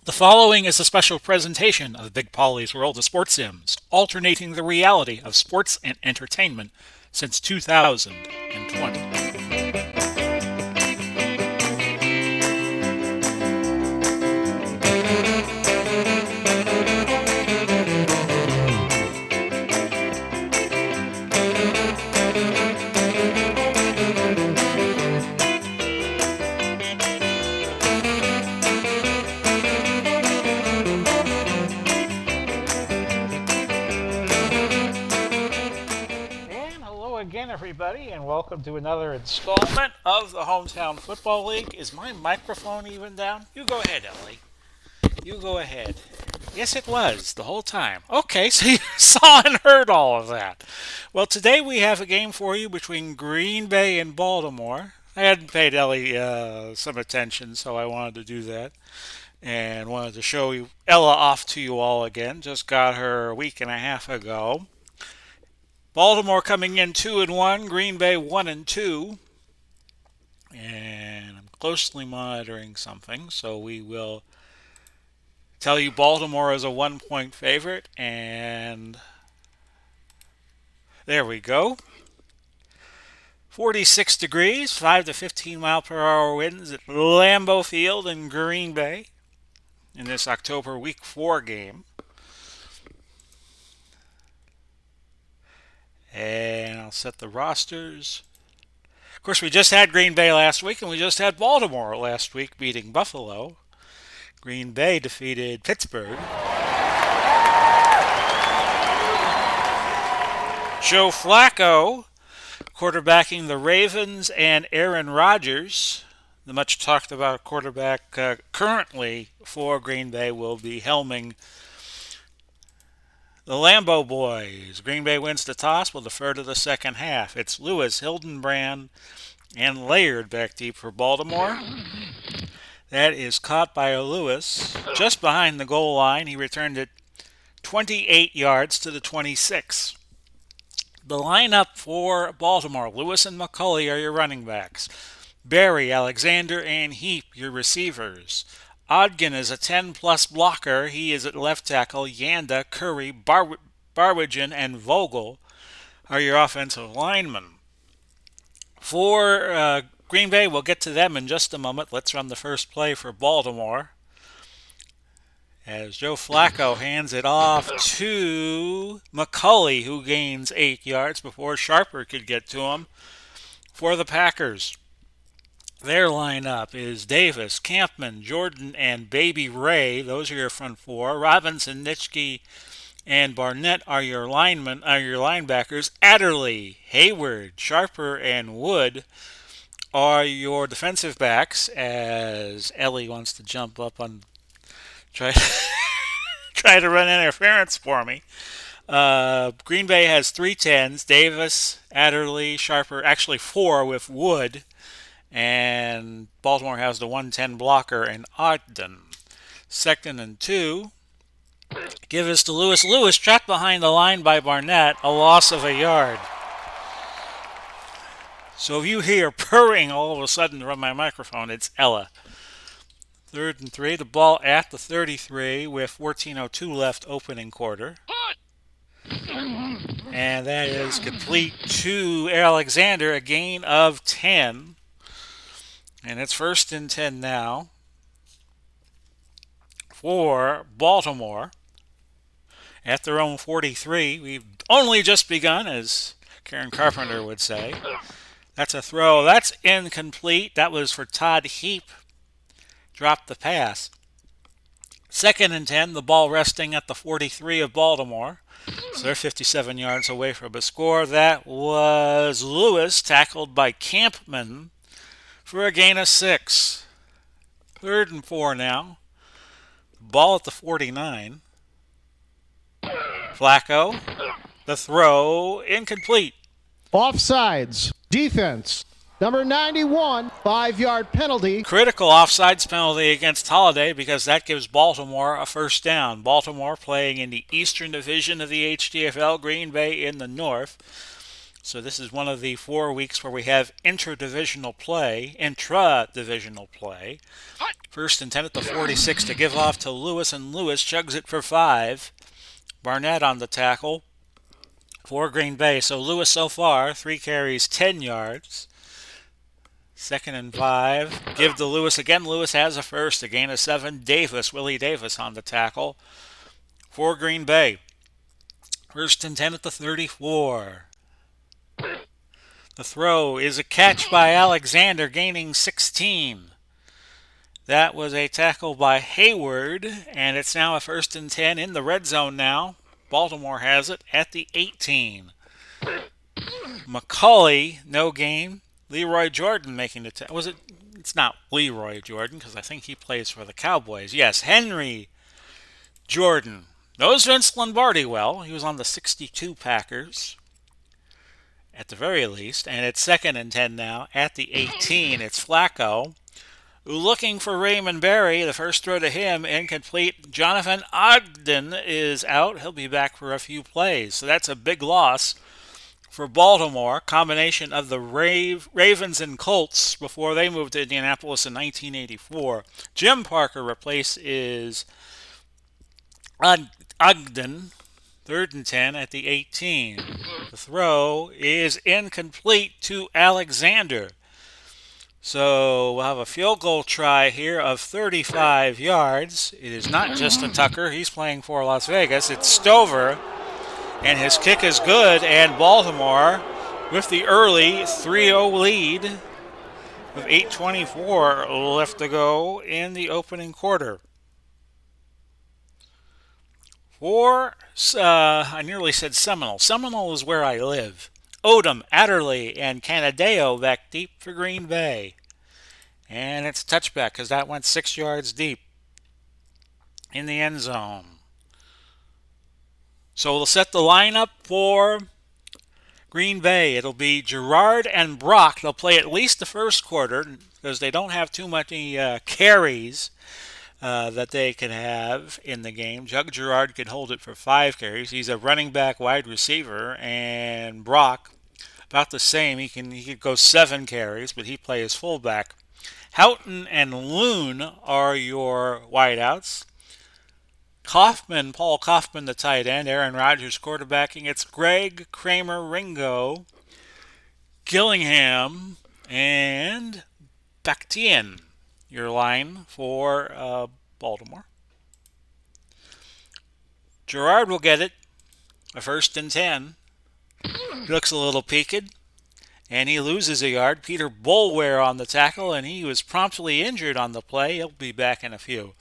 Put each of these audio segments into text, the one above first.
The following is a special presentation of Big Polly's World of Sports Sims, alternating the reality of sports and entertainment since 2020. And hello again, everybody, and welcome to another installment of the Hometown Football League. Is my microphone even down? You go ahead, Ellie. You go ahead. Yes, it was the whole time. Okay, so you saw and heard all of that. Well, today we have a game for you between Green Bay and Baltimore. I hadn't paid Ellie some attention, so I wanted to do that. And wanted to show you Ella off to you all again. Just got her a week and a half ago. Baltimore coming in 2-1, Green Bay 1-2. And I'm closely monitoring something, so we will tell you Baltimore is a 1-point favorite, and there we go. 46 degrees, 5 to 15 mile per hour winds at Lambeau Field in Green Bay in this October Week 4 game. And I'll set the rosters. Of course, we just had Green Bay last week, and we just had Baltimore last week beating Buffalo. Green Bay defeated Pittsburgh. Joe Flacco quarterbacking the Ravens, and Aaron Rodgers, the much talked about quarterback currently for Green Bay, will be helming the Lambeau boys. Green Bay wins the toss. Will defer to the second half. It's Lewis, Hildenbrand, and Laird back deep for Baltimore. That is caught by Lewis just behind the goal line. He returned it 28 yards to the 26. The lineup for Baltimore: Lewis and McCulley are your running backs. Berry, Alexander, and Heap your receivers. Ogden is a 10-plus blocker. He is at left tackle. Yanda, Curry, Barwigen, and Vogel are your offensive linemen. For Green Bay, we'll get to them in just a moment. Let's run the first play for Baltimore, as Joe Flacco hands it off to McCulley, who gains 8 yards before Sharper could get to him. For the Packers, their lineup is Davis, Campman, Jordan, and Baby Ray. Those are your front four. Robinson, Nitschke, and Barnett are your linebackers. Adderley, Hayward, Sharper, and Wood are your defensive backs, as Ellie wants to jump up on try try to run interference for me. Green Bay has 3 10s: Davis, Adderley, Sharper, actually 4 with Wood, and Baltimore has the 110 blocker and Ogden. 2nd and 2. Give us to Lewis. Lewis trapped behind the line by Barnett, a loss of a yard. So if you hear purring all of a sudden from my microphone, it's Ella. 3rd and 3. The ball at the 33 with 14:02 left, opening quarter. And that is complete to Alexander, a gain of 10. And it's 1st and 10 now for Baltimore at their own 43. We've only just begun, as Karen Carpenter would say. That's a throw. That's incomplete. That was for Todd Heap. Dropped the pass. 2nd and 10, the ball resting at the 43 of Baltimore. So they're 57 yards away from a score. That was Lewis, tackled by Campman for a gain of 6. 3rd and 4 now. Ball at the 49. Flacco. The throw, incomplete. Offsides. Defense. Number 91, 5-yard penalty. Critical offsides penalty against Holiday, because that gives Baltimore a first down. Baltimore playing in the Eastern Division of the HTFL, Green Bay in the North. So this is one of the 4 weeks where we have intra-divisional play. First and 10 at the 46 to give off to Lewis, and Lewis chugs it for 5. Barnett on the tackle for Green Bay. So Lewis so far, 3 carries, 10 yards. Second and 5. Give to Lewis again. Lewis has a first, a gain of 7. Willie Davis on the tackle for Green Bay. First and 10 at the 34. The throw is a catch by Alexander, gaining 16. That was a tackle by Hayward, and it's now a first and 10 in the red zone now. Baltimore has it at the 18. McCauley, no gain. Leroy Jordan making the tackle. It's not Leroy Jordan because I think he plays for the Cowboys. Yes, Henry Jordan. Knows Vince Lombardi well. He was on the 62 Packers at the very least. And it's second and 10 now at the 18. It's Flacco looking for Raymond Berry. The first throw to him, incomplete. Jonathan Ogden is out. He'll be back for a few plays. So that's a big loss for Baltimore. Combination of the Ravens and Colts before they moved to Indianapolis in 1984. Jim Parker replaces Ogden. Third and 10 at the 18. The throw is incomplete to Alexander. So we'll have a field goal try here of 35 yards. It is not just a Tucker. He's playing for Las Vegas. It's Stover. And his kick is good. And Baltimore with the early 3-0 lead with 8:24 left to go in the opening quarter. I nearly said Seminole. Seminole is where I live. Odom, Adderley, and Canadeo back deep for Green Bay. And it's a touchback because that went 6 yards deep in the end zone. So we'll set the lineup for Green Bay. It'll be Gerard and Brock. They'll play at least the first quarter because they don't have too many carries that they can have in the game. Jug Gerard can hold it for 5 carries. He's a running back wide receiver, and Brock about the same. He could go 7 carries, but he plays fullback. Houghton and Loon are your wideouts. Paul Kaufman, the tight end. Aaron Rodgers quarterbacking. It's Greg, Kramer, Ringo, Gillingham, and Bactian, your line for Baltimore. Gerard will get it. A first and 10. He looks a little peaked, and he loses a yard. Peter Boulware on the tackle, and he was promptly injured on the play. He'll be back in a few.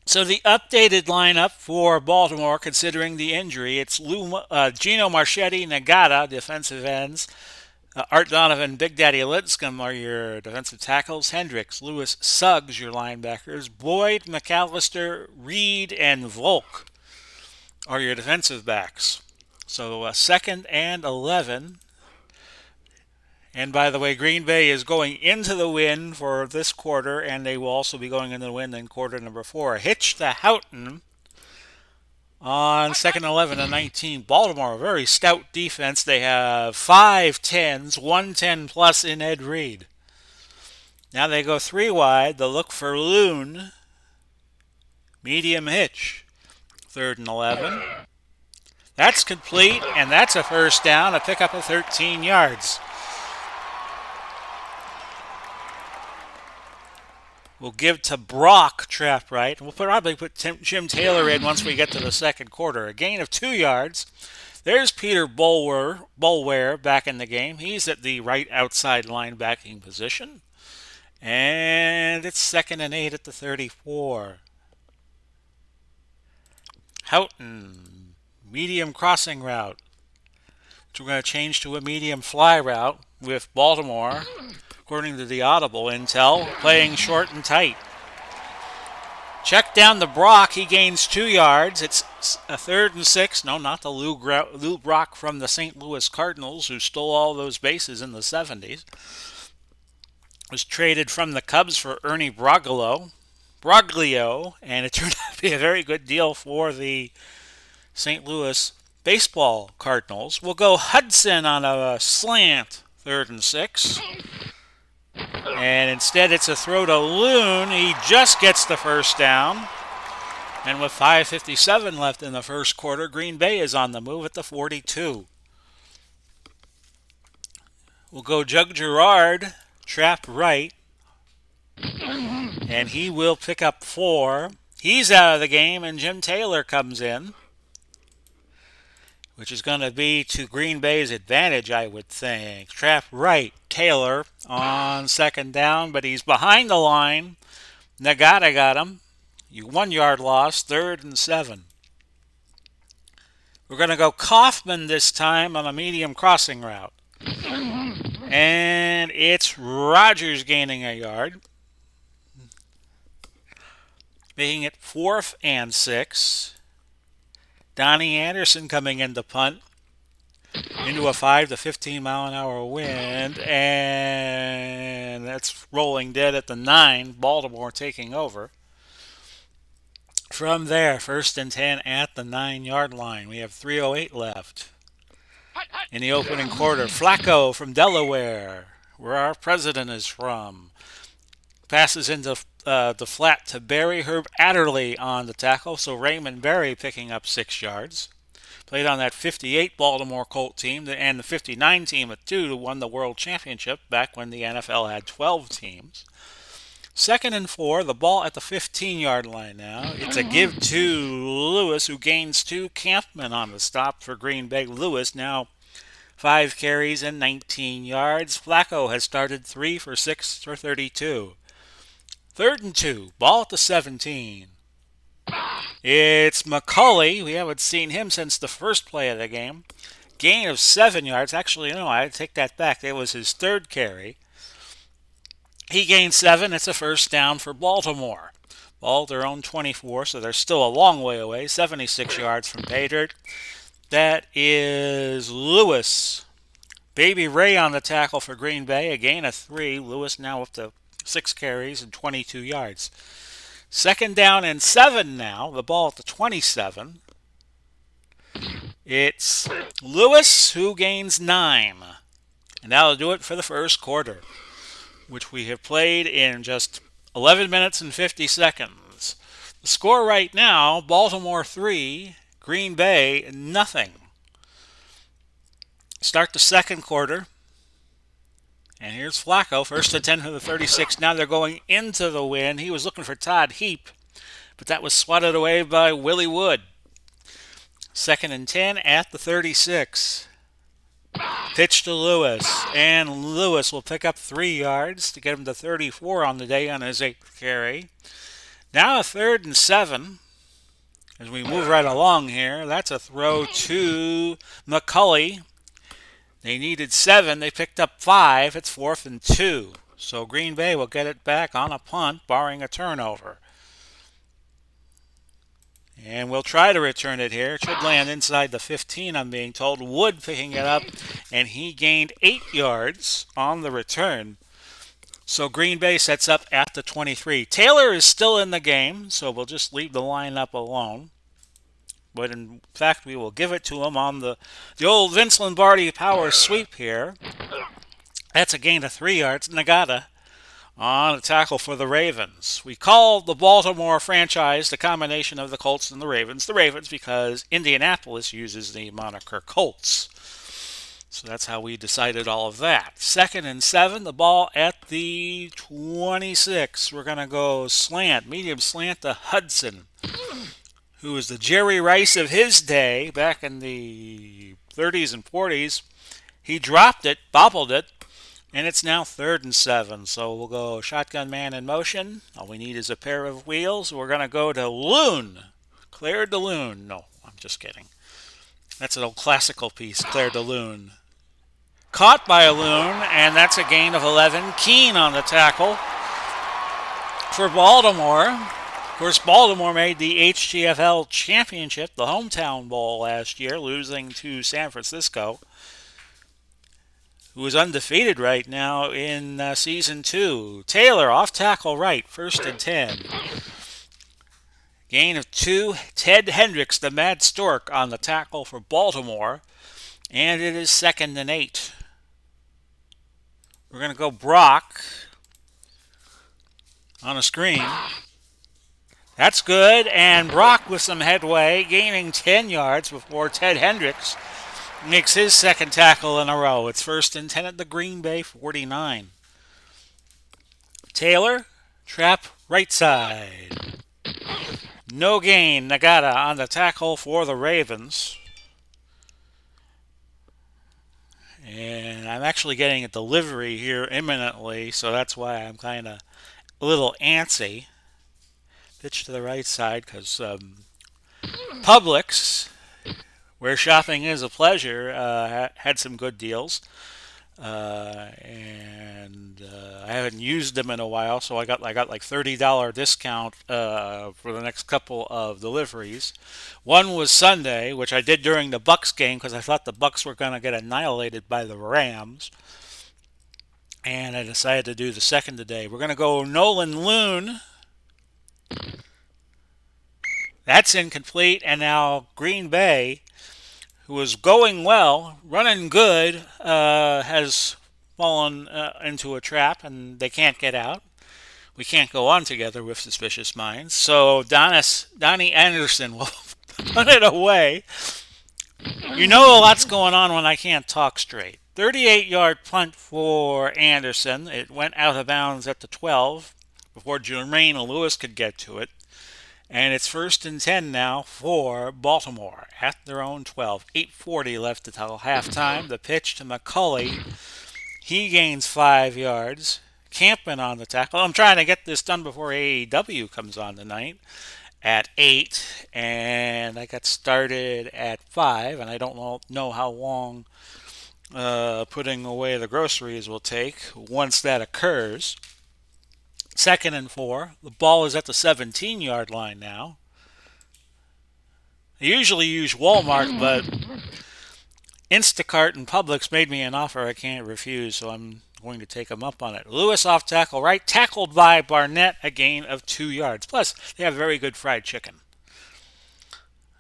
So the updated lineup for Baltimore, considering the injury, it's Gino Marchetti, Nagata, defensive ends. Art Donovan, Big Daddy Linscomb are your defensive tackles. Hendricks, Lewis, Suggs, your linebackers. Boyd, McAllister, Reed, and Volk are your defensive backs. So second and 11. And by the way, Green Bay is going into the win for this quarter, and they will also be going into the win in quarter number 4. Hitch to Houghton on second 11 and 19. Baltimore, a very stout defense. They have 5 10s, 110 plus in Ed Reed. Now they go 3 wide. They'll look for Loon. Medium hitch. Third and 11. That's complete, and that's a first down, a pickup of 13 yards. We'll give to Brock trap right. We'll probably put Jim Taylor in once we get to the second quarter. A gain of 2 yards. There's Peter Boulware back in the game. He's at the right outside linebacking position. And it's second and 8 at the 34. Houghton, medium crossing route. So we're going to change to a medium fly route with Baltimore, according to the Audible intel, playing short and tight. Check down to Brock. He gains 2 yards. It's a third and 6. No, not the Lou Brock from the St. Louis Cardinals, who stole all those bases in the 70s. Was traded from the Cubs for Ernie Broglio, and it turned out to be a very good deal for the St. Louis baseball Cardinals will go Hudson on a slant, 3rd and 6. And instead, it's a throw to Loon. He just gets the first down. And with 5:57 left in the first quarter, Green Bay is on the move at the 42. We'll go Jug Gerard, trap right, and he will pick up 4. He's out of the game, and Jim Taylor comes in, which is going to be to Green Bay's advantage, I would think. Trap right, Taylor on 2nd down, but he's behind the line. Nagata got him. 1 yard loss, 3rd and 7. We're going to go Kaufman this time on a medium crossing route. And it's Rodgers gaining a yard, making it 4th and 6. Donnie Anderson coming in to punt into a 5 to 15 mile an hour wind, and that's rolling dead at the 9. Baltimore taking over. From there, 1st and 10 at the 9-yard line. We have 3:08 left. In the opening quarter, Flacco from Delaware, where our president is from, passes into the flat to Barry. Herb Adderley on the tackle, so Raymond Barry picking up 6 yards. Played on that 58 Baltimore Colt team and the 59 team at 2 to won the World Championship back when the NFL had 12 teams. 2nd and 4, the ball at the 15-yard line now. It's a give to Lewis, who gains 2. Campman on the stop for Green Bay. Lewis now 5 carries and 19 yards. Flacco has started 3 for 6 for 32. 3rd and 2, ball at the 17. It's McCulley. We haven't seen him since the first play of the game. Gain of 7 yards. Actually, no, I take that back. It was his 3rd carry. He gained 7. It's a first down for Baltimore. Ball at their own 24, so they're still a long way away. 76 yards from pay dirt. That is Lewis. Baby Ray on the tackle for Green Bay. A gain of 3. Lewis now up to 6 carries and 22 yards. 2nd down and 7 now. The ball at the 27. It's Lewis who gains 9. And that'll do it for the first quarter, which we have played in just 11 minutes and 50 seconds. The score right now, Baltimore 3, Green Bay nothing. Start the second quarter. And here's Flacco, 1st and 10 for the 36. Now they're going into the wind. He was looking for Todd Heap, but that was swatted away by Willie Wood. 2nd and 10 at the 36. Pitch to Lewis, and Lewis will pick up 3 yards to get him to 34 on the day on his 8th carry. Now a 3rd and 7. As we move right along here, that's a throw to McCulley. They needed 7. They picked up 5. It's 4th and 2. So Green Bay will get it back on a punt, barring a turnover. And we'll try to return it here. It should land inside the 15, I'm being told. Wood picking it up, and he gained 8 yards on the return. So Green Bay sets up at the 23. Taylor is still in the game, so we'll just leave the lineup alone. But in fact, we will give it to him on the old Vince Lombardi power sweep here. That's a gain of 3 yards. Nagata on a tackle for the Ravens. We call the Baltimore franchise the combination of the Colts and the Ravens. The Ravens because Indianapolis uses the moniker Colts. So that's how we decided all of that. 2nd and 7, the ball at the 26. We're going to go slant, medium slant to Hudson, who was the Jerry Rice of his day back in the 30s and 40s. He dropped it, bobbled it, and it's now 3rd and 7. So we'll go shotgun man in motion. All we need is a pair of wheels. We're going to go to Loon. Claire de Lune. No, I'm just kidding. That's an old classical piece, Claire de Lune. Caught by a Loon, and that's a gain of 11. Keene on the tackle for Baltimore. Of course, Baltimore made the HTFL championship, the hometown bowl last year, losing to San Francisco, who is undefeated right now in Season 2. Taylor off tackle right, 1st and 10. Gain of 2. Ted Hendricks, the Mad Stork, on the tackle for Baltimore. And it is 2nd and 8. We're going to go Brock on a screen. That's good. And Brock with some headway, gaining 10 yards before Ted Hendricks makes his second tackle in a row. It's 1st and 10 at the Green Bay 49. Taylor, trap right side. No gain. Nagata on the tackle for the Ravens. And I'm actually getting a delivery here imminently, so that's why I'm kind of a little antsy. Pitch to the right side because Publix, where shopping is a pleasure, had some good deals. I haven't used them in a while, so I got like $30 discount for the next couple of deliveries. One was Sunday, which I did during the Bucks game because I thought the Bucks were going to get annihilated by the Rams, and I decided to do the second today. We're going to go Nolan Loon. That's incomplete, and now Green Bay, who was going well, running good, has fallen into a trap, and they can't get out. We can't go on together with suspicious minds. So Donnie Anderson will put it away. You know a lot's going on when I can't talk straight. 38-yard punt for Anderson. It went out of bounds at the 12 before Jermaine Lewis could get to it. And it's 1st and 10 now for Baltimore at their own 12. 8:40 left until halftime. The pitch to McCulley. He gains 5 yards. Campman on the tackle. I'm trying to get this done before AEW comes on tonight at 8. And I got started at 5. And I don't know how long putting away the groceries will take once that occurs. 2nd and 4. The ball is at the 17-yard line now. I usually use Walmart, but Instacart and Publix made me an offer I can't refuse, so I'm going to take them up on it. Lewis off tackle right, tackled by Barnett, a gain of 2 yards. Plus, they have very good fried chicken.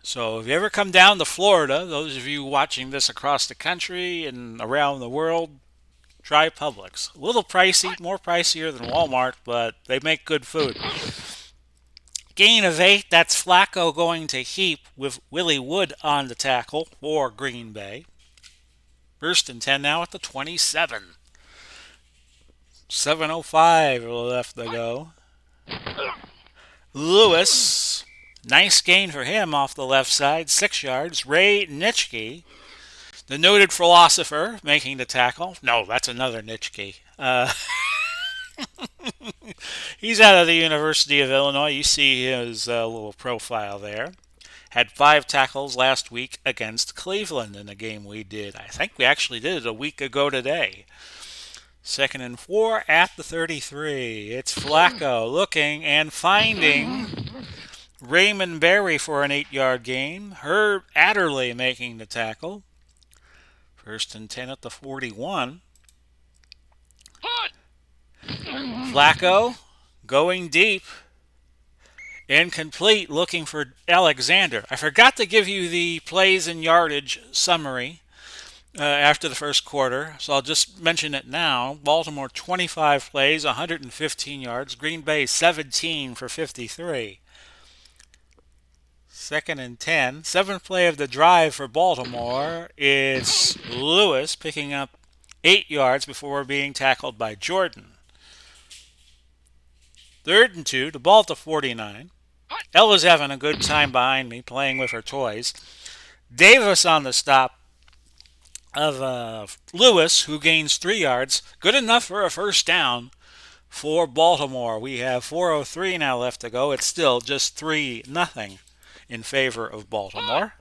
So if you ever come down to Florida, those of you watching this across the country and around the world, try Publix. A little pricey, more pricier than Walmart, but they make good food. Gain of 8, that's Flacco going to Heap with Willie Wood on the tackle for Green Bay. 1st and 10 now at the 27. 7:05 left to go. Lewis, nice gain for him off the left side, 6 yards. Ray Nitschke, the noted philosopher, making the tackle. No, that's another Nitschke. He's out of the University of Illinois. You see his little profile there. Had 5 tackles last week against Cleveland in a game we did. I think we actually did it a week ago today. 2nd and 4 at the 33. It's Flacco looking and finding Raymond Berry for an 8-yard gain. Herb Adderley making the tackle. 1st and 10 at the 41. Flacco going deep. Incomplete, looking for Alexander. I forgot to give you the plays and yardage summary after the first quarter, so I'll just mention it now. Baltimore 25 plays, 115 yards. Green Bay 17 for 53. 2nd and 10. 7th play of the drive for Baltimore. It's Lewis picking up 8 yards before being tackled by Jordan. 3rd and 2. The ball at the 49. Ella's having a good time behind me playing with her toys. Davis on the stop of Lewis, who gains 3 yards. Good enough for a first down for Baltimore. We have 4:03 now left to go. It's still just 3-0 in favor of Baltimore.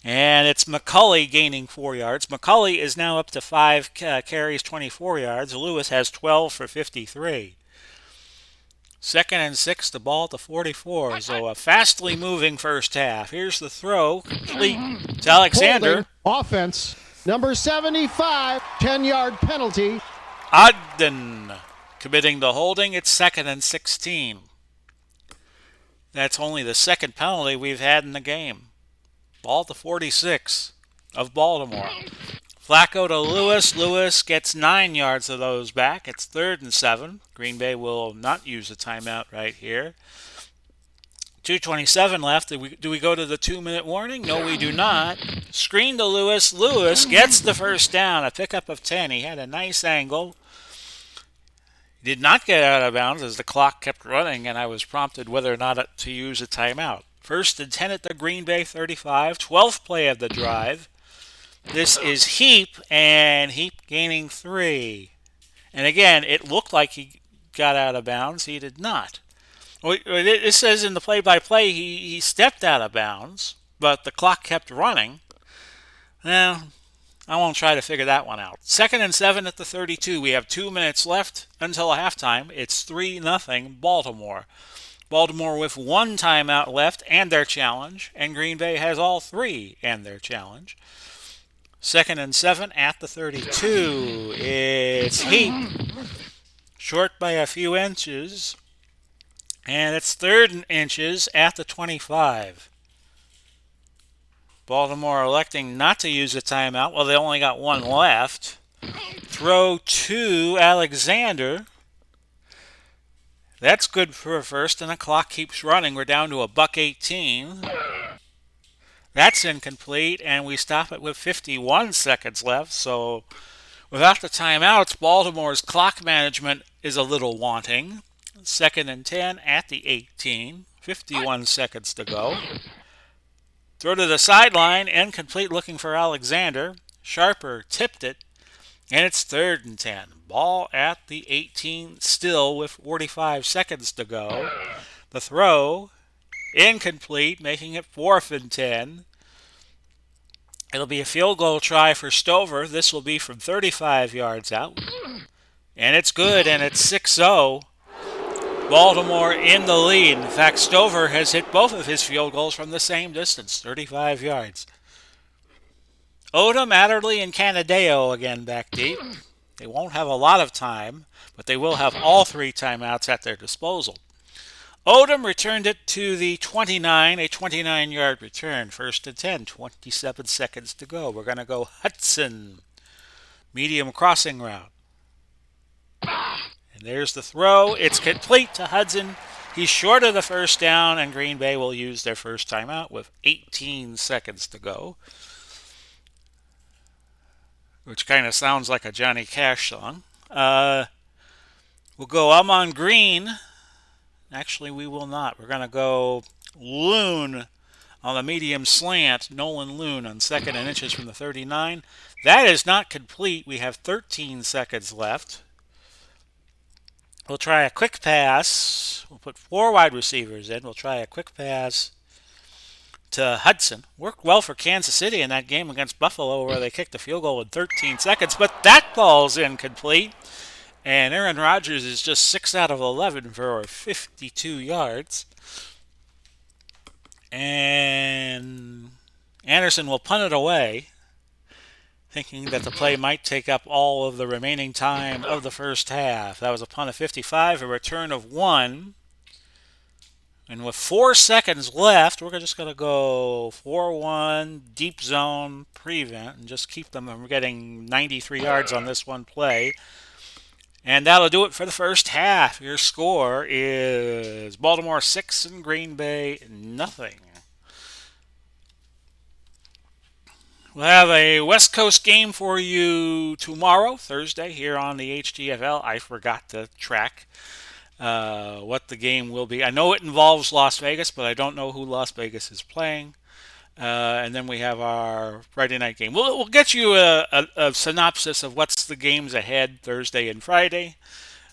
And it's McCulley gaining 4 yards. McCulley is now up to 5 carries, 24 yards. Lewis has 12 for 53. 2nd and 6, the ball at the 44. So a fastly moving first half. Here's the throw, complete to Alexander. Holding, offense, number 75, 10-yard penalty. Ogden committing the holding. It's 2nd and 16. That's only the second penalty we've had in the game. Ball to 46 of Baltimore. Flacco to Lewis. Lewis gets 9 yards of those back. It's 3rd and 7. Green Bay will not use a timeout right here. 2:27 left. Do we go to the 2-minute warning? No, we do not. Screen to Lewis. Lewis gets the first down, a pickup of 10. He had a nice angle. He did not get out of bounds as the clock kept running, and I was prompted whether or not to use a timeout. 1st and 10 at the Green Bay 35. 12th play of the drive. This is Heap, and Heap gaining 3. And again, it looked like he got out of bounds. He did not. Well, it says in the play-by-play he stepped out of bounds, but the clock kept running. Well, I won't try to figure that one out. 2nd and 7 at the 32. We have 2 minutes left until halftime. It's 3-0 Baltimore. Baltimore with one timeout left and their challenge, and Green Bay has all three and their challenge. 2nd and 7 at the 32. It's Heap, short by a few inches, and it's 3rd and inches at the 25. Baltimore electing not to use a timeout. Well, they only got one left. Throw to Alexander. That's good for a first, and the clock keeps running. We're down to a $1.18. That's incomplete, and we stop it with 51 seconds left. So without the timeouts, Baltimore's clock management is a little wanting. 2nd and 10 at the 18. 51 seconds to go. Throw to the sideline, incomplete, looking for Alexander. Sharper tipped it, and it's 3rd and 10. Ball at the 18 still with 45 seconds to go. The throw, incomplete, making it 4th and 10. It'll be a field goal try for Stover. This will be from 35 yards out. And it's good, and it's 6-0. Baltimore in the lead. In fact, Stover has hit both of his field goals from the same distance, 35 yards. Odom, Adderley, and Canadeo again back deep. They won't have a lot of time, but they will have all three timeouts at their disposal. Odom returned it to the 29, a 29-yard return. 1st and 10, 27 seconds to go. We're going to go Hudson, medium crossing route. And there's the throw. It's complete to Hudson. He's short of the first down, and Green Bay will use their first timeout with 18 seconds to go, which kind of sounds like a Johnny Cash song. We'll go I'm on green. Actually, we will not. We're going to go Loon on the medium slant. Nolan Loon on 2nd and inches from the 39. That is not complete. We have 13 seconds left. We'll try a quick pass. We'll put 4 wide receivers in. We'll try a quick pass to Hudson. Worked well for Kansas City in that game against Buffalo where they kicked a field goal in 13 seconds, but that ball's incomplete. And Aaron Rodgers is just 6 out of 11 for 52 yards. And Anderson will punt it away, thinking that the play might take up all of the remaining time of the first half. That was a punt of 55, a return of 1. And with 4 seconds left, we're just going to go 4-1, deep zone, prevent, and just keep them from getting 93 yards on this one play. And that'll do it for the first half. Your score is Baltimore 6 and Green Bay nothing. We'll have a West Coast game for you tomorrow, Thursday, here on the HTFL. I forgot to track what the game will be. I know it involves Las Vegas, but I don't know who Las Vegas is playing. And then we have our Friday night game. We'll get you a synopsis of what's the games ahead Thursday and Friday.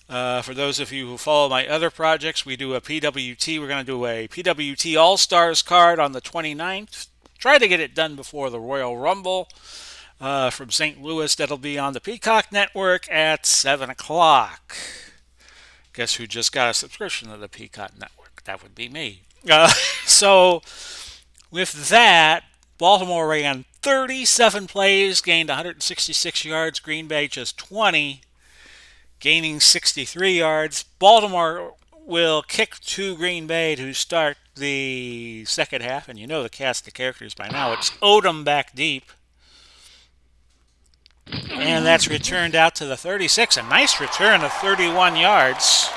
For those of you who follow my other projects, we do a PWT. We're going to do a PWT All-Stars card on the 29th. Try to get it done before the Royal Rumble from St. Louis. That'll be on the Peacock Network at 7 o'clock. Guess who just got a subscription to the Peacock Network? That would be me. So with that, Baltimore ran 37 plays, gained 166 yards. Green Bay just 20, gaining 63 yards. Baltimore will kick to Green Bay to start the second half, and you know the cast of characters by now. It's Odom back deep, and that's returned out to the 36. A nice return of 31 yards.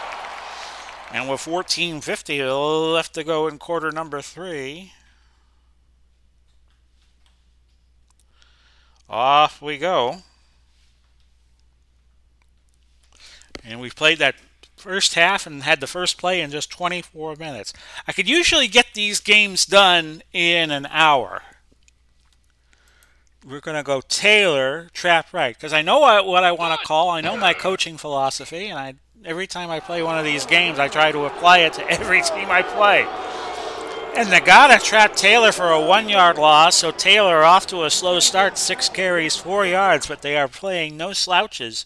And with 14:50 left to go in quarter number 3, off we go. And we've played that first half and had the first play in just 24 minutes. I could usually get these games done in an hour. We're going to go Taylor, trap right, because I know what I want to call. I know my coaching philosophy, and every time I play one of these games, I try to apply it to every team I play. And they got to trap Taylor for a 1-yard loss, so Taylor off to a slow start, 6 carries, 4 yards, but they are playing no slouches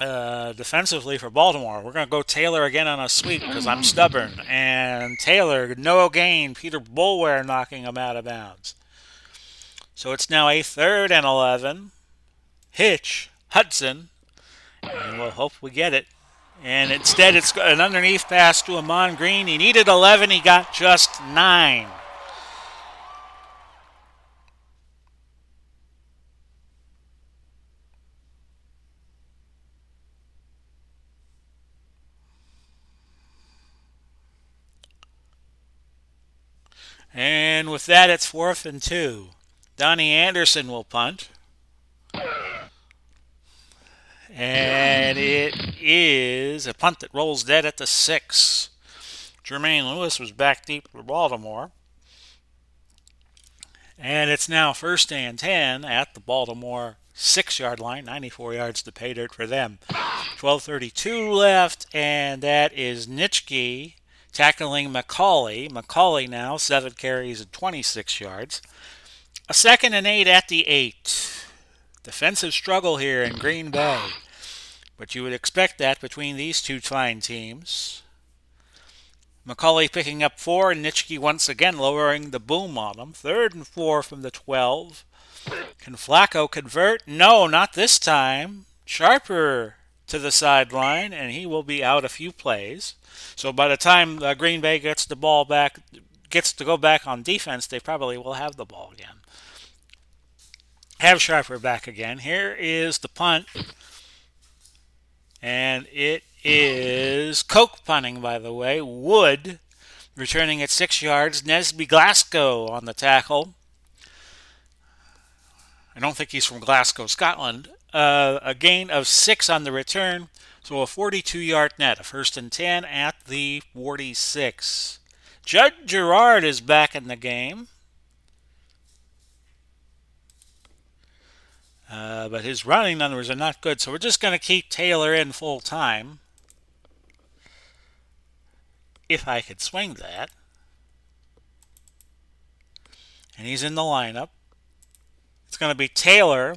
defensively for Baltimore. We're going to go Taylor again on a sweep because I'm stubborn. And Taylor, no gain. Peter Boulware knocking him out of bounds. So it's now a 3rd and 11. Hitch, Hudson, and we'll hope we get it. And instead, it's an underneath pass to Amon Green. He needed 11. He got just 9. And with that, it's 4th and 2. Donnie Anderson will punt. And it is a punt that rolls dead at the 6. Jermaine Lewis was back deep for Baltimore. And it's now 1st and 10 at the Baltimore 6-yard line. 94 yards to pay dirt for them. 12:32 left, and that is Nitschke tackling McCauley. McCauley now 7 carries and 26 yards. A 2nd and 8 at the 8. Defensive struggle here in Green Bay. But you would expect that between these two fine teams. McCauley picking up 4, and Nitschke once again lowering the boom on him. 3rd and 4 from the 12. Can Flacco convert? No, not this time. Sharper to the sideline, and he will be out a few plays. So by the time Green Bay gets the ball back, gets to go back on defense, they probably will have the ball again. Have Sharper back again. Here is the punt. And it is Coke punting, by the way. Wood returning at 6 yards. Nesby Glasgow on the tackle. I don't think he's from Glasgow, Scotland. A gain of 6 on the return. So a 42-yard net. A 1st and 10 at the 46. Judd Gerard is back in the game. But his running numbers are not good, so we're just going to keep Taylor in full time. If I could swing that. And he's in the lineup. It's going to be Taylor,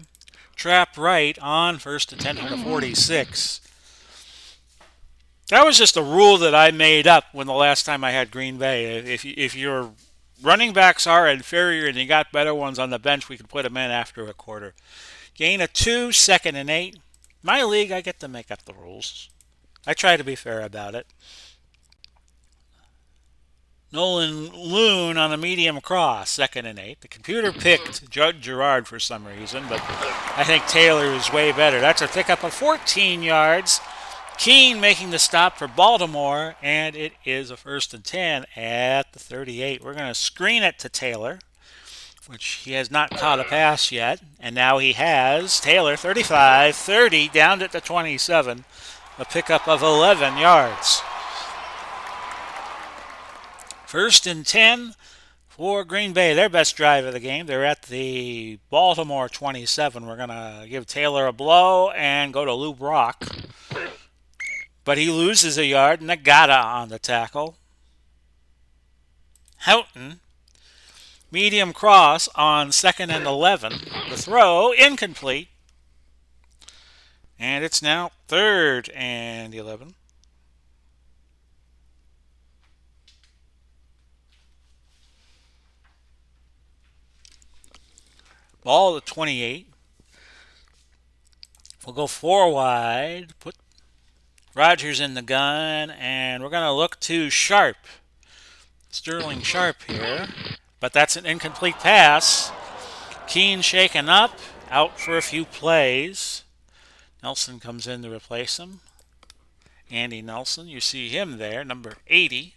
trap right on 1st and 10 from the 46. That was just a rule that I made up when the last time I had Green Bay. If your running backs are inferior and you got better ones on the bench, we could put them in after a quarter. Gain of 2, 2nd and 8. My league, I get to make up the rules. I try to be fair about it. Nolan Loon on a medium cross, 2nd and 8. The computer picked Judd Gerard for some reason, but I think Taylor is way better. That's a pickup of 14 yards. Keene making the stop for Baltimore, and it is a 1st and 10 at the 38. We're going to screen it to Taylor, which he has not caught a pass yet. And now he has. Taylor, 35-30, down at the 27. A pickup of 11 yards. 1st and 10 for Green Bay. Their best drive of the game. They're at the Baltimore 27. We're going to give Taylor a blow and go to Lou Brock. But he loses a yard. Nagata on the tackle. Houghton. Medium cross on 2nd and 11. The throw, incomplete. And it's now 3rd and 11. Ball at 28. We'll go 4 wide. Rogers in the gun, and we're going to look to Sharp. Sterling Sharp here. But that's an incomplete pass. Keene shaken up, out for a few plays. Nelson comes in to replace him. Andy Nelson, you see him there, number 80.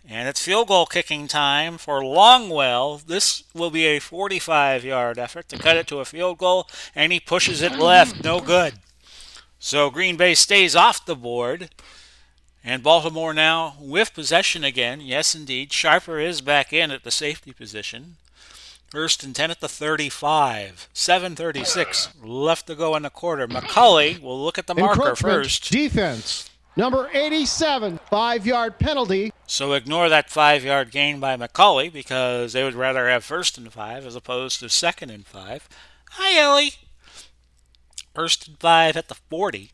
And it's field goal kicking time for Longwell. This will be a 45-yard effort to cut it to a field goal, and he pushes it left. No good. So Green Bay stays off the board, and Baltimore now with possession again. Yes, indeed. Sharper is back in at the safety position. First and 10 at the 35. 7:36 left to go in the quarter. McCulley will look at the marker first. Defense. Number 87, 5-yard penalty. So ignore that 5-yard gain by McCulley because they would rather have first and 5 as opposed to second and 5. Hi, Ellie. First and 5 at the 40.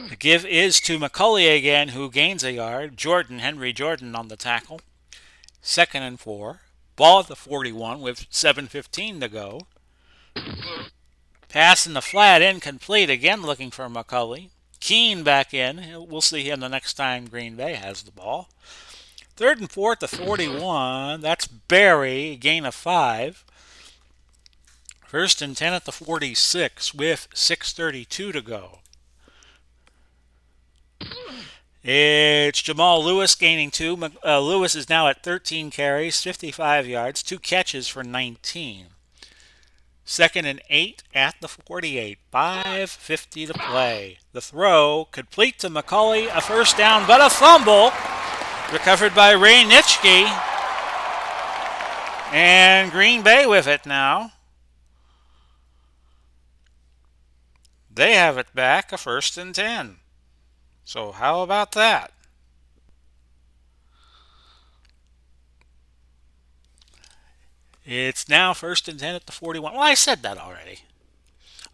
The give is to McCulley again, who gains a yard. Henry Jordan on the tackle. Second and 4. Ball at the 41 with 7:15 to go. Pass in the flat, incomplete. Again looking for McCulley. Keene back in. We'll see him the next time Green Bay has the ball. Third and 4 at the 41. That's Barry, gain of 5. First and 10 at the 46 with 6:32 to go. It's Jamal Lewis gaining 2. Lewis is now at 13 carries, 55 yards, 2 catches for 19. Second and 8 at the 48. 5:50 to play. The throw complete to McCulley. A first down, but a fumble. Recovered by Ray Nitschke. And Green Bay with it now. They have it back, a first and 10. So how about that? It's now first and 10 at the 41. Well, I said that already.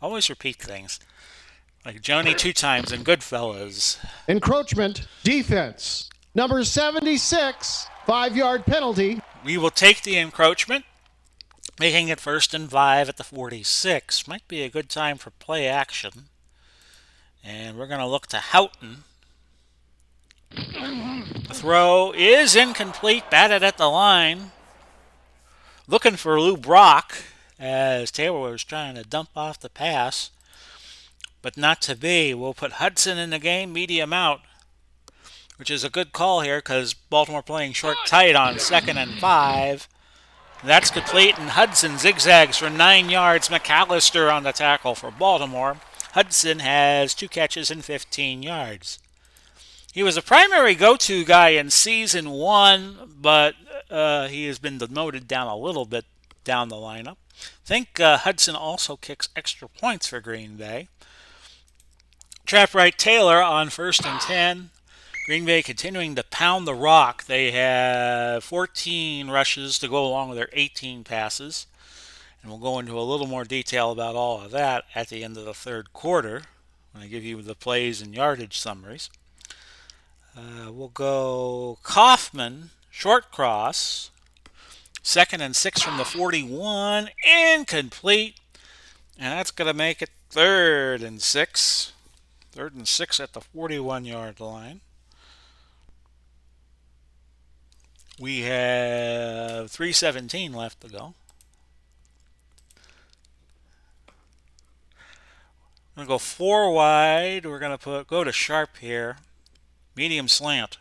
Always repeat things. Like Joni 2 times in Goodfellas. Encroachment. Defense. Number 76, 5-yard penalty. We will take the encroachment, making it first and 5 at the 46. Might be a good time for play action. And we're going to look to Houghton. The throw is incomplete, batted at the line. Looking for Lou Brock as Taylor was trying to dump off the pass, but not to be. We'll put Hudson in the game, medium out, which is a good call here because Baltimore playing short tight on second and 5. That's complete, and Hudson zigzags for 9 yards. McAllister on the tackle for Baltimore. Hudson has 2 catches and 15 yards. He was a primary go-to guy in season 1, but he has been demoted down a little bit down the lineup. I think Hudson also kicks extra points for Green Bay. Trap right Taylor on first and 10. Green Bay continuing to pound the rock. They have 14 rushes to go along with their 18 passes. And we'll go into a little more detail about all of that at the end of the third quarter when I give you the plays and yardage summaries. We'll go Kaufman, short cross. Second and 6 from the 41, incomplete. And that's going to make it third and 6. Third and 6 at the 41-yard line. We have 3:17 left to go. I'm going to go 4 wide. We're going to go to Sharp here. Medium slant.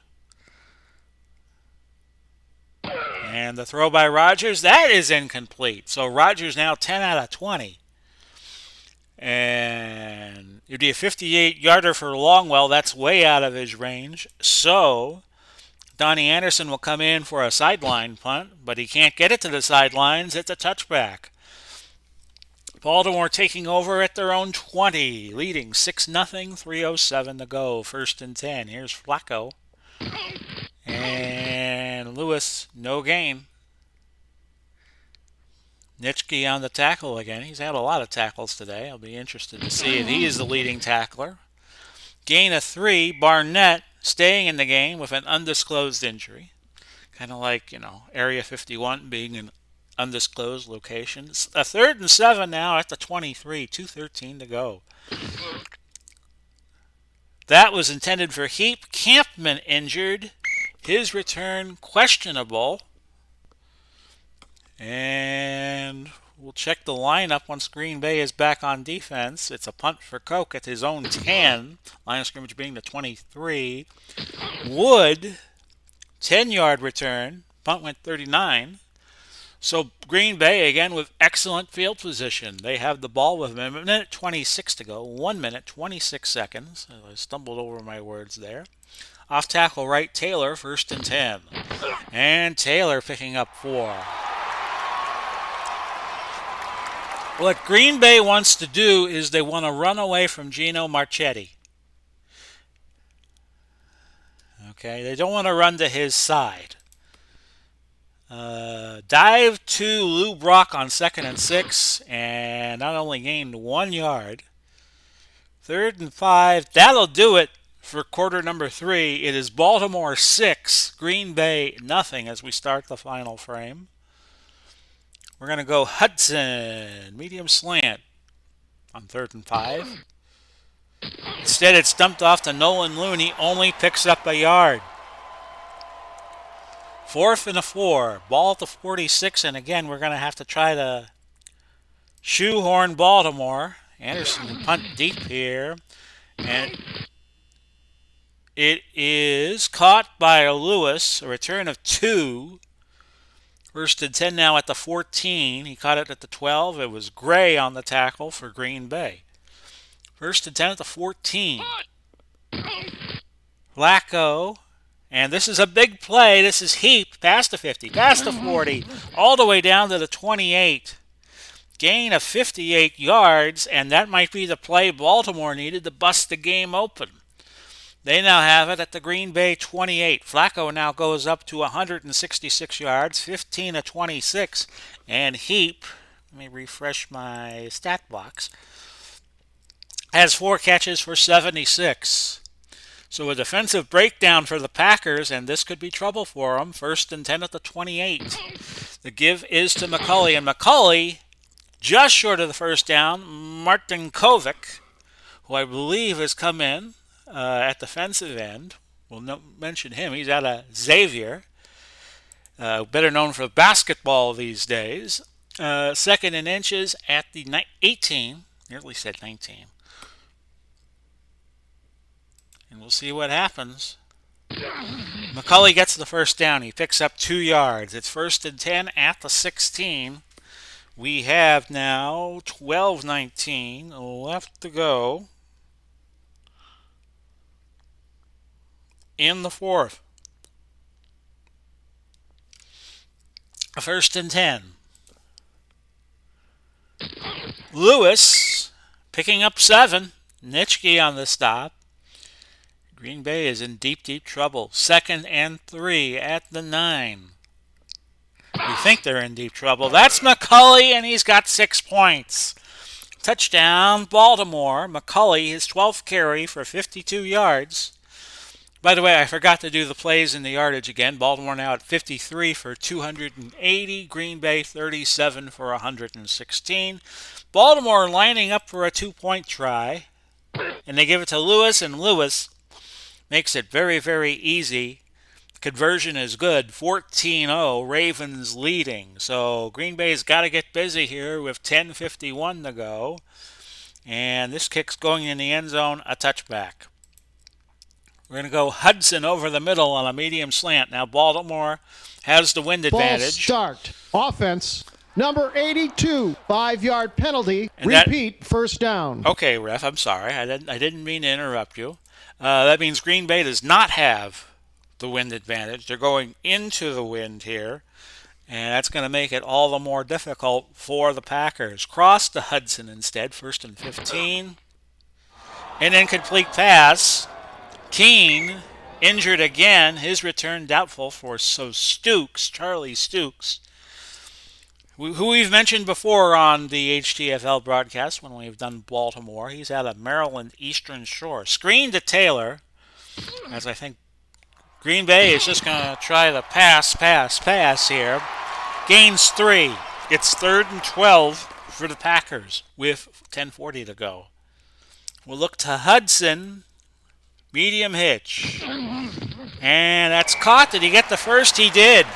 And the throw by Rogers, that is incomplete. So Rogers now 10 out of 20. And it'd be a 58-yarder for Longwell. That's way out of his range. So Donnie Anderson will come in for a sideline punt, but he can't get it to the sidelines. It's a touchback. Baltimore taking over at their own 20, leading 6-0, 3:07 to go. First and 10. Here's Flacco. And Lewis, no gain. Nitschke on the tackle again. He's had a lot of tackles today. I'll be interested to see if he is the leading tackler. Gain of 3. Barnett staying in the game with an undisclosed injury. Kind of like, Area 51 being an undisclosed location. A 3rd and 7 now at the 23, 2:13 to go. That was intended for Heap. Campman injured. His return questionable. And we'll check the lineup once Green Bay is back on defense. It's a punt for Koch at his own 10. Line of scrimmage being the 23. Wood, 10-yard return. Punt went 39. So Green Bay, again, with excellent field position. They have the ball with a minute 26 to go. 1 minute, 26 seconds. I stumbled over my words there. Off tackle right, Taylor, 1st and 10. And Taylor picking up 4. What Green Bay wants to do is they want to run away from Gino Marchetti. Okay, they don't want to run to his side. Dive to Lou Brock on 2nd and 6, and not only gained 1 yard. 3rd and 5, that'll do it for quarter number 3. It is Baltimore 6, Green Bay nothing as we start the final frame. We're going to go Hudson, medium slant on 3rd and 5. Instead, it's dumped off to Nolan Looney, only picks up a yard. 4th and 4, ball at the 46, and again, we're going to have to try to shoehorn Baltimore. Anderson can punt deep here, and it is caught by Lewis, a return of 2. 1st and 10 now at the 14. He caught it at the 12. It was Gray on the tackle for Green Bay. 1st and 10 at the 14. Flacco. And this is a big play. This is Heap. Past the 50, past the 40, all the way down to the 28. Gain of 58 yards, and that might be the play Baltimore needed to bust the game open. They now have it at the Green Bay 28. Flacco now goes up to 166 yards, 15 of 26. And Heap, let me refresh my stat box, has 4 catches for 76. So a defensive breakdown for the Packers, and this could be trouble for them. 1st and 10 at the 28. The give is to McCulley, and McCulley, just short of the 1st down. Martin Kovic, who I believe has come in at defensive end. We'll mention him. He's out of Xavier, better known for basketball these days. 2nd and inches at the 18. Nearly said 19. And we'll see what happens. McCulley gets the 1st down. He picks up 2 yards. It's 1st and 10 at the 16. We have now 12:19 left to go in the 4th. 1st and 10. Lewis picking up 7. Nitschke on the stop. Green Bay is in deep, deep trouble. 2nd and 3 at the 9. We think they're in deep trouble. That's McCulley, and he's got 6 points. Touchdown, Baltimore. McCulley, his 12th carry for 52 yards. By the way, I forgot to do the plays in the yardage again. Baltimore now at 53 for 280. Green Bay 37 for 116. Baltimore lining up for a 2-point try. And they give it to Lewis, and Lewis makes it very, very easy. Conversion is good. 14-0. Ravens leading. So Green Bay's got to get busy here with 10:51 to go. And this kick's going in the end zone, a touchback. We're going to go Hudson over the middle on a medium slant. Now Baltimore has the wind advantage. Ball start. Offense. Number 82. 5-yard penalty. And Repeat. 1st down. Okay, ref, I'm sorry. I didn't mean to interrupt you. That means Green Bay does not have the wind advantage. They're going into the wind here, and that's going to make it all the more difficult for the Packers. Cross to Hudson instead, 1st and 15. An incomplete pass. Keene injured again. His return doubtful for Charlie Stukes, who we've mentioned before on the HTFL broadcast when we've done Baltimore. He's out of Maryland Eastern Shore. Screen to Taylor, as I think Green Bay is just going to try the pass here. Gains 3. It's 3rd and 12 for the Packers with 10:40 to go. We'll look to Hudson. Medium hitch. And that's caught. Did he get the first? He did.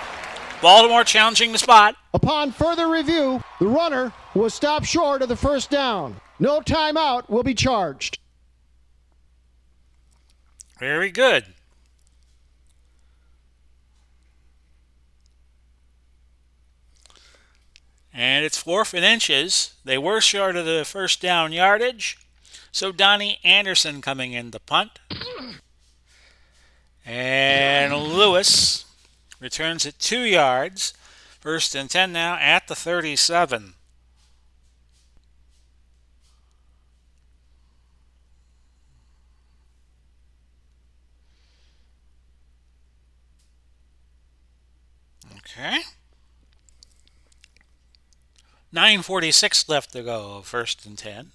Baltimore challenging the spot. Upon further review, the runner was stopped short of the first down. No timeout will be charged. Very good. And it's 4th and inches. They were short of the first down yardage. So Donnie Anderson coming in to punt. And Lewis returns it 2 yards. 1st and 10 now at the 37. Okay. 9:46 left to go, 1st and 10.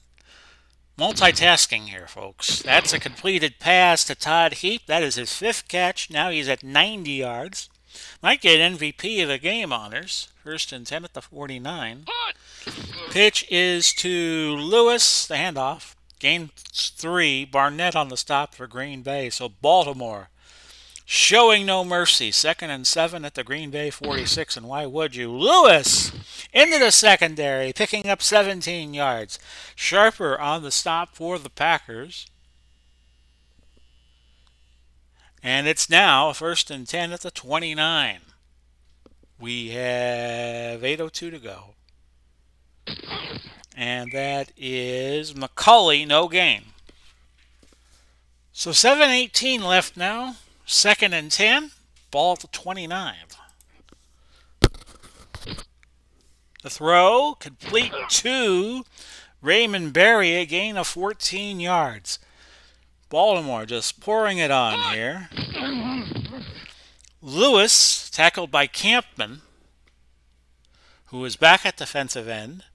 Multitasking here, folks. That's a completed pass to Todd Heap. That is his 5th catch. Now he's at 90 yards. Might get MVP of the game honors. 1st and 10 at the 49. Pitch is to Lewis. The handoff. Gain 3. Barnett on the stop for Green Bay. So Baltimore showing no mercy. 2nd and 7 at the Green Bay 46. And why would you? Lewis into the secondary, picking up 17 yards. Sharper on the stop for the Packers. And it's now 1st and 10 at the 29. We have 8:02 to go. And that is McCulley, no gain. So 7:18 left now. 2nd and 10. Ball at the 29. The throw, complete to Raymond Berry, a gain of 14 yards. Baltimore just pouring it on here. Lewis, tackled by Campman, who is back at defensive end.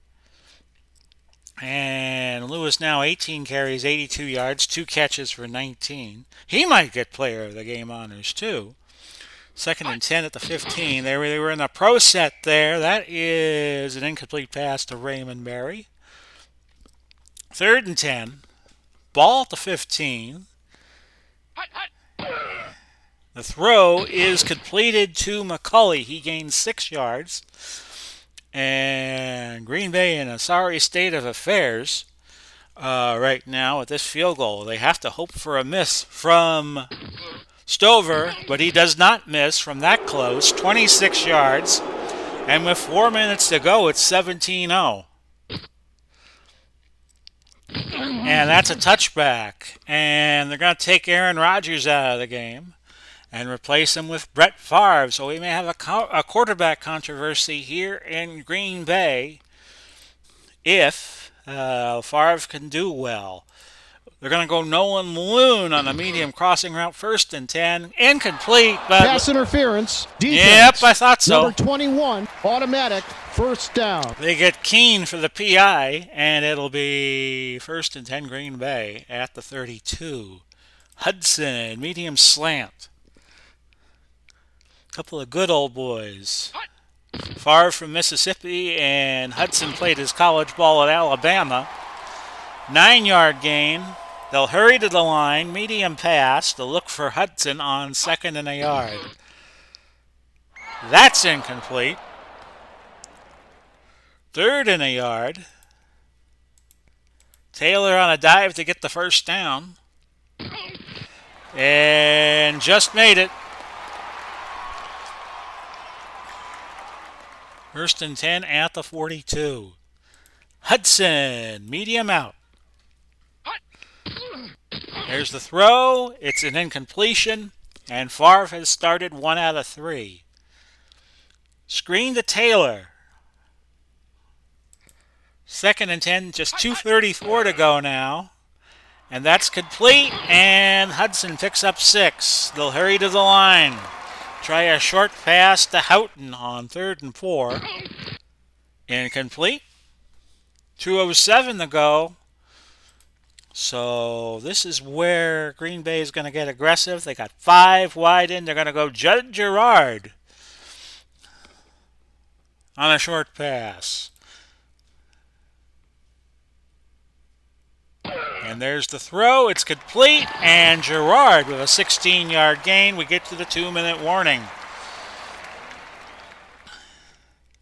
And Lewis now 18 carries, 82 yards, 2 catches for 19. He might get player of the game honors too. 2nd and 10 at the 15. They were in a pro set there. That is an incomplete pass to Raymond Berry. 3rd and 10. Ball at the 15. The throw is completed to McCulley. He gains 6 yards. And Green Bay in a sorry state of affairs right now with this field goal. They have to hope for a miss from Stover, but he does not miss from that close. 26 yards. And with 4 minutes to go, it's 17-0. And that's a touchback. And they're going to take Aaron Rodgers out of the game and replace him with Brett Favre. So we may have a quarterback controversy here in Green Bay if Favre can do well. They're going to go Nolan Malone on a medium crossing route. 1st and 10. Incomplete. But pass interference. Defense. Yep, I thought so. Number 21, automatic, 1st down. They get Keene for the PI, and it'll be 1st and 10 Green Bay at the 32. Hudson, medium slant. Couple of good old boys. Favre from Mississippi, and Hudson played his college ball at Alabama. 9-yard gain. They'll hurry to the line. Medium pass. They'll look for Hudson on 2nd and a yard. That's incomplete. 3rd and a yard. Taylor on a dive to get the 1st down. And just made it. 1st and 10 at the 42. Hudson, medium out. There's the throw. It's an incompletion. And Favre has started 1 out of 3. Screen to Taylor. 2nd and 10, just 2:34 to go now. And that's complete. And Hudson picks up 6. They'll hurry to the line. Try a short pass to Houghton on 3rd and 4. Incomplete. 2:07 to go. So this is where Green Bay is going to get aggressive. They got 5 wide in. They're going to go Judge Gerard. on a short pass. And there's the throw. It's complete. And Gerard with a 16-yard gain. We get to the 2-minute warning.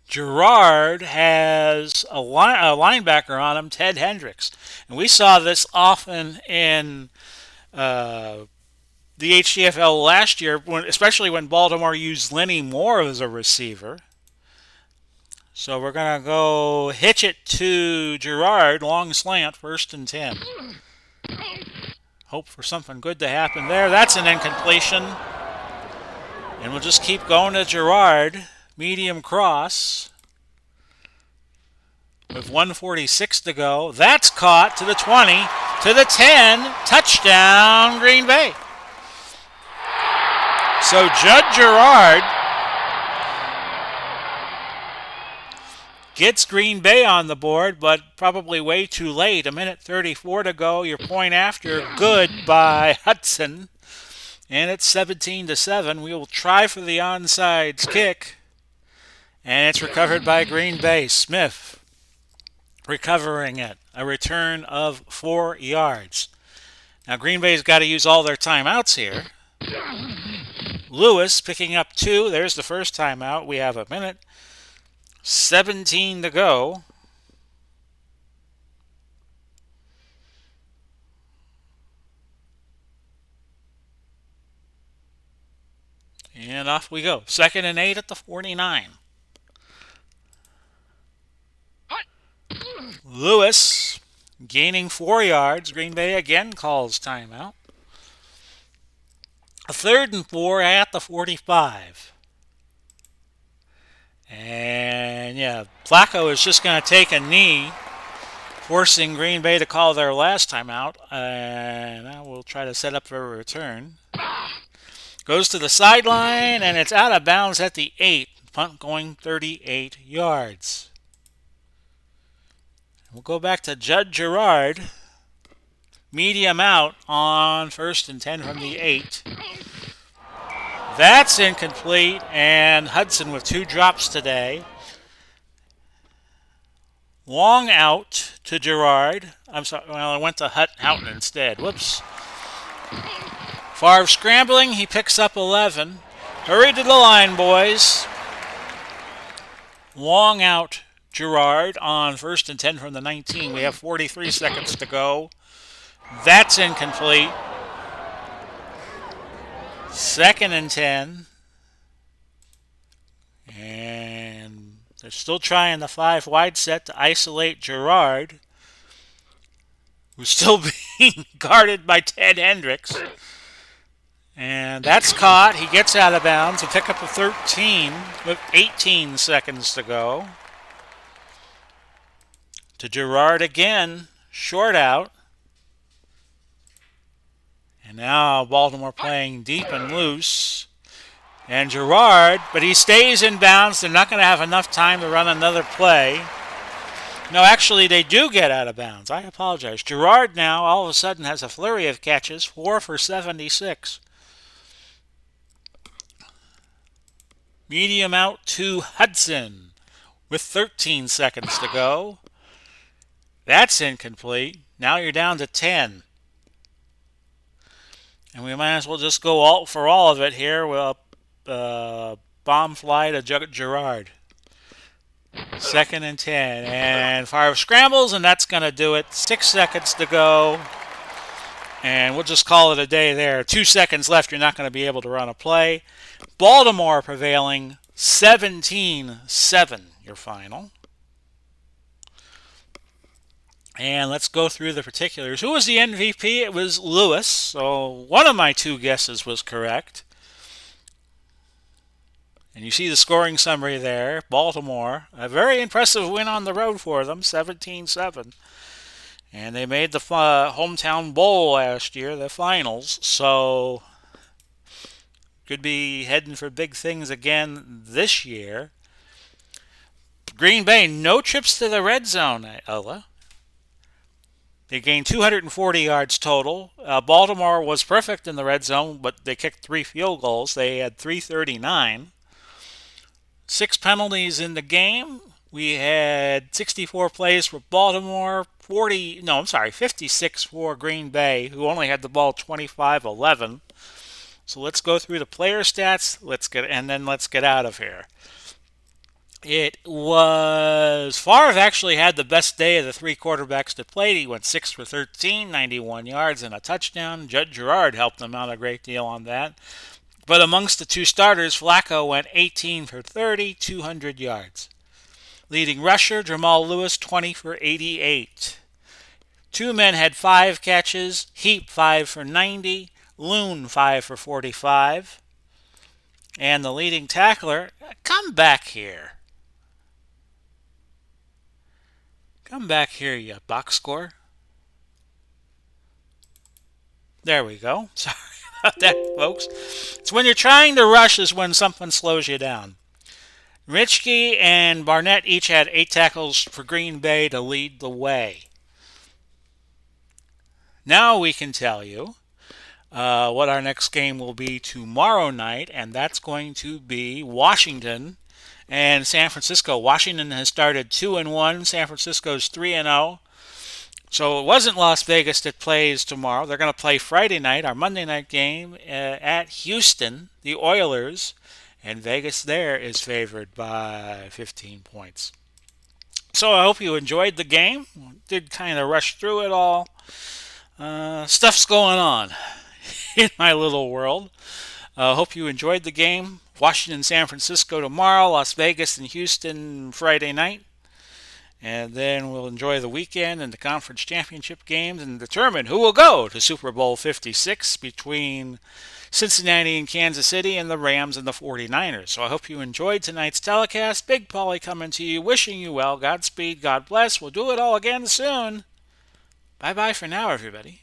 Gerard has a linebacker on him, Ted Hendricks. And we saw this often in the HTFL last year, especially when Baltimore used Lenny Moore as a receiver. So we're going to go hitch it to Gerard, long slant, 1st and 10. Hope for something good to happen there. That's an incompletion. And we'll just keep going to Gerard, medium cross. With 1:46 to go. That's caught to the 20, to the 10. Touchdown, Green Bay. So Judd Gerard gets Green Bay on the board, but probably way too late. 1:34 to go. Your point after, good by Hudson. And it's 17-7. We will try for the onside kick. And it's recovered by Green Bay. Smith recovering it. A return of 4 yards. Now Green Bay's got to use all their timeouts here. Lewis picking up 2. There's the first timeout. We have 1:17 to go. And off we go. 2nd and 8 at the 49. Lewis gaining 4 yards. Green Bay again calls timeout. A 3rd and 4 at the 45. And yeah, Flacco is just going to take a knee, forcing Green Bay to call their last timeout. And now we'll try to set up for a return. Goes to the sideline, and it's out of bounds at the 8. Punt going 38 yards. We'll go back to Judd Gerard. Medium out on 1st and 10 from the 8. That's incomplete, and Hudson with 2 drops today. Long out to Gerard. I'm sorry, well, I went to Houghton instead. Whoops. Favre scrambling. He picks up 11. Hurry to the line, boys. Long out Gerard on 1st and 10 from the 19. We have 43 seconds to go. That's incomplete. 2nd and 10. And they're still trying the 5 wide set to isolate Gerard, who's still being guarded by Ted Hendricks. And that's caught. He gets out of bounds. A pickup of 13 with 18 seconds to go. To Gerard again. Short out. And now Baltimore playing deep and loose. And Gerard, but he stays in bounds. They're not going to have enough time to run another play. No, actually, they do get out of bounds. I apologize. Gerard now all of a sudden has a flurry of catches. 4 for 76. Medium out to Hudson with 13 seconds to go. That's incomplete. Now you're down to 10. And we might as well just go all for all of it here. We'll bomb fly to Gerard. 2nd and 10. And Favre scrambles, and that's going to do it. 6 seconds to go. And we'll just call it a day there. 2 seconds left. You're not going to be able to run a play. Baltimore prevailing 17-7, your final. And let's go through the particulars. Who was the MVP? It was Lewis. So one of my 2 guesses was correct. And you see the scoring summary there. Baltimore, a very impressive win on the road for them, 17-7. And they made the hometown bowl last year, the finals. So could be heading for big things again this year. Green Bay, no trips to the red zone, Ella. They gained 240 yards total. Baltimore was perfect in the red zone, but they kicked 3 field goals. They had 339. 6 penalties in the game. We had 64 plays for Baltimore, 56 for Green Bay, who only had the ball 25-11. So let's go through the player stats. Let's get out of here. It was Favre actually had the best day of the three quarterbacks that played. He went 6 for 13, 91 yards and a touchdown. Judd Gerard helped him out a great deal on that. But amongst the two starters, Flacco went 18 for 30, 200 yards. Leading rusher, Jamal Lewis, 20 for 88. Two men had 5 catches, Heap 5 for 90, Loon 5 for 45. And the leading tackler, come back here. Come back here, you box score. There we go. Sorry about that, folks. It's when you're trying to rush is when something slows you down. Richke and Barnett each had 8 tackles for Green Bay to lead the way. Now we can tell you what our next game will be tomorrow night, and that's going to be Washington and San Francisco. Washington has started 2-1. San Francisco's 3-0. So it wasn't Las Vegas that plays tomorrow. They're going to play Friday night, our Monday night game at Houston, the Oilers, and Vegas there is favored by 15 points. So I hope you enjoyed the game. Did kind of rush through it all. Stuff's going on in my little world. Hope you enjoyed the game. Washington, San Francisco tomorrow, Las Vegas and Houston Friday night. And then we'll enjoy the weekend and the conference championship games and determine who will go to Super Bowl 56 between Cincinnati and Kansas City and the Rams and the 49ers. So I hope you enjoyed tonight's telecast. Big Paulie coming to you, wishing you well. Godspeed, God bless. We'll do it all again soon. Bye-bye for now, everybody.